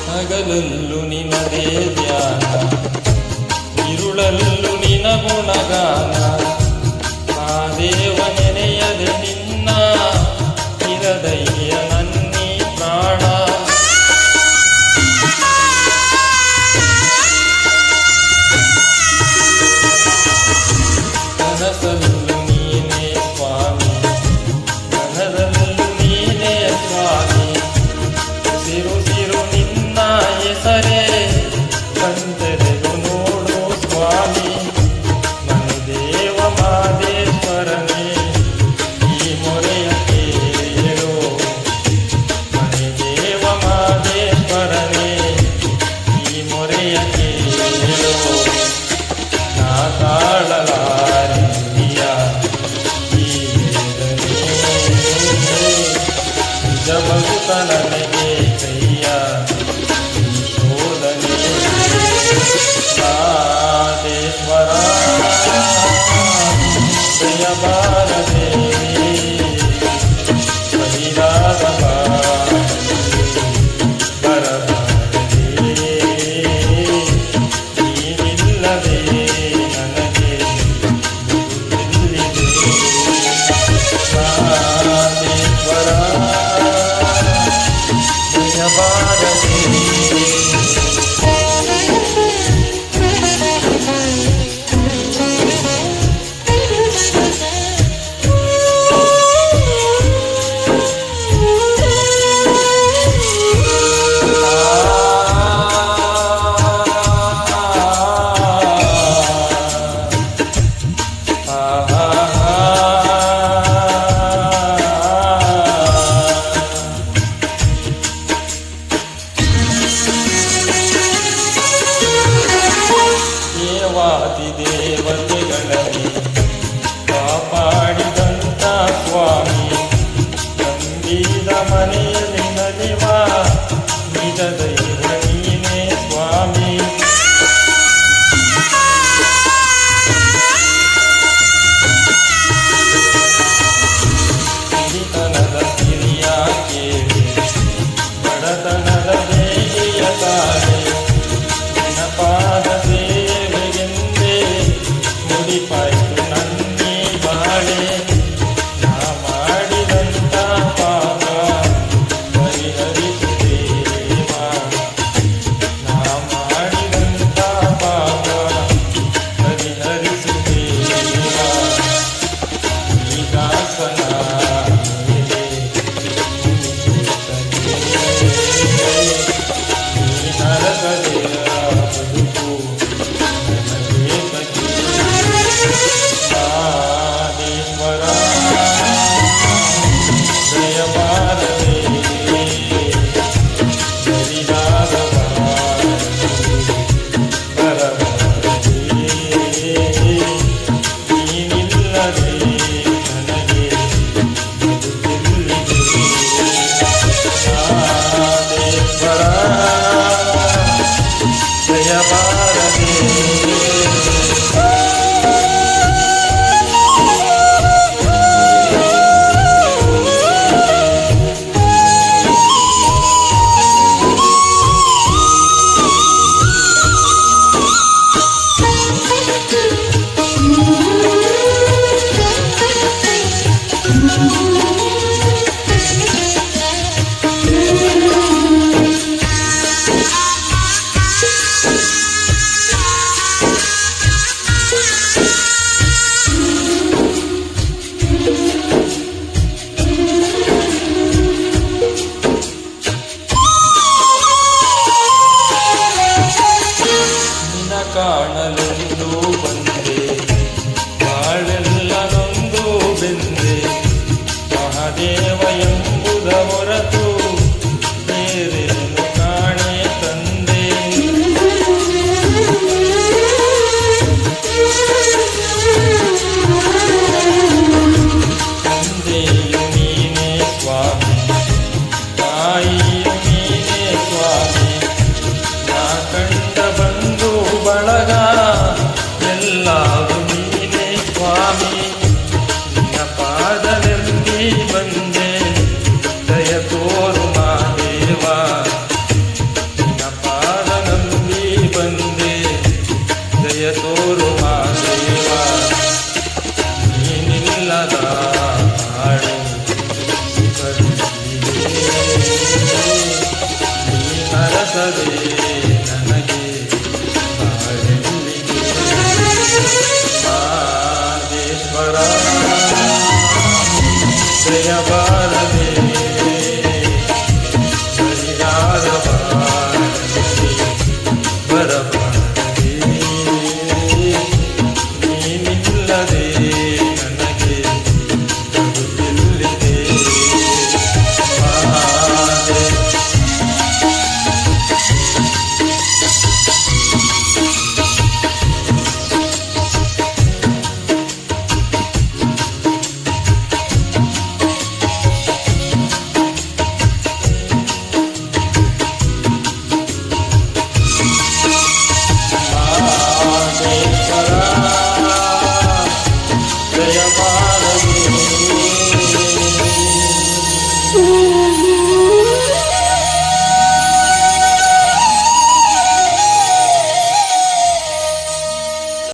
ಹಗಲಲ್ಲೂ ನಿನದೇ ಧ್ಯಾನ, ಇರುಳಲ್ಲೂ ನಿನ ಗುಣಗಾನ. ಆ ದೇವ ನೆನೆಯದೆ ನಿನ್ನ ಇರದಯ್ಯ ನನ್ನಿ ಪ್ರಾಣ. ಕನಸಲ್ಲೂ ನೀನೇ ಸ್ವಾಮಿ, ಮನದಲ್ಲೂ ನೀನೇ ಸ್ವಾಮಿ. ಸಿರು ಸಿರು ನಿನ್ನ ಹೆಸರೇ ಬಂದರೆದು ನೋಡು ಸ್ವಾಮಿ. ಮನುದೇವ ಮಾದೇಶ್ವರನೇ ಈ ಮೊರೆಯ ಕೇಳು. ಮನುದೇವ ಮಾದೇಶ್ವರನೇ ಈ ಮೊರೆಯ ಕೇಳು. ನಾ ತಾಳಲಾರಿಯ ಈ ವೇದನೆ, ನಿಜ ಬದುಕ ನನಗೆ ಕೈಯ ಶೋಧನೆ. ಮಾದೇಶ್ವರ ಜಯ ಬಾರದೆ ಬಹಿರಾದ ಬರಬಾರದೆ. ನೀನಿಲ್ಲದೆ ನನಗೆ ಬದುಕಿಲ್ಲಿದೆ. ಮಾದೇಶ್ವರ ಜಯ ಬಾರದೆ. ದೇವಾದಿ ದೇವತೆಗಳಲ್ಲಿ ಕಾಪಾಡಿದಂತ ಸ್ವಾಮಿ, ನಂಬಿದ ಮನೆಯಲ್ಲಿ ನಲಿವ ನಿಜ ದೈವ ನೀನೇ ಸ್ವಾಮಿ. ಹಿರಿತನದ ಹಿರಿಯ ಕೇಳಿ, ಬಡತನದ ದೇಹಿಯ ತಾಳೆ. ಪಾದ ಸೇವೆಗೆಂದೇ ಮುಡಿಪಾಯ್ತು ನನ್ನಿ ಬಾಳೆ. ನಾ ಮಾಡಿದಂತ ಪಾಪ ಪರಿಹರಿಸು ದೇವ. ಬಸವೇಶ್ವರ ಜಯ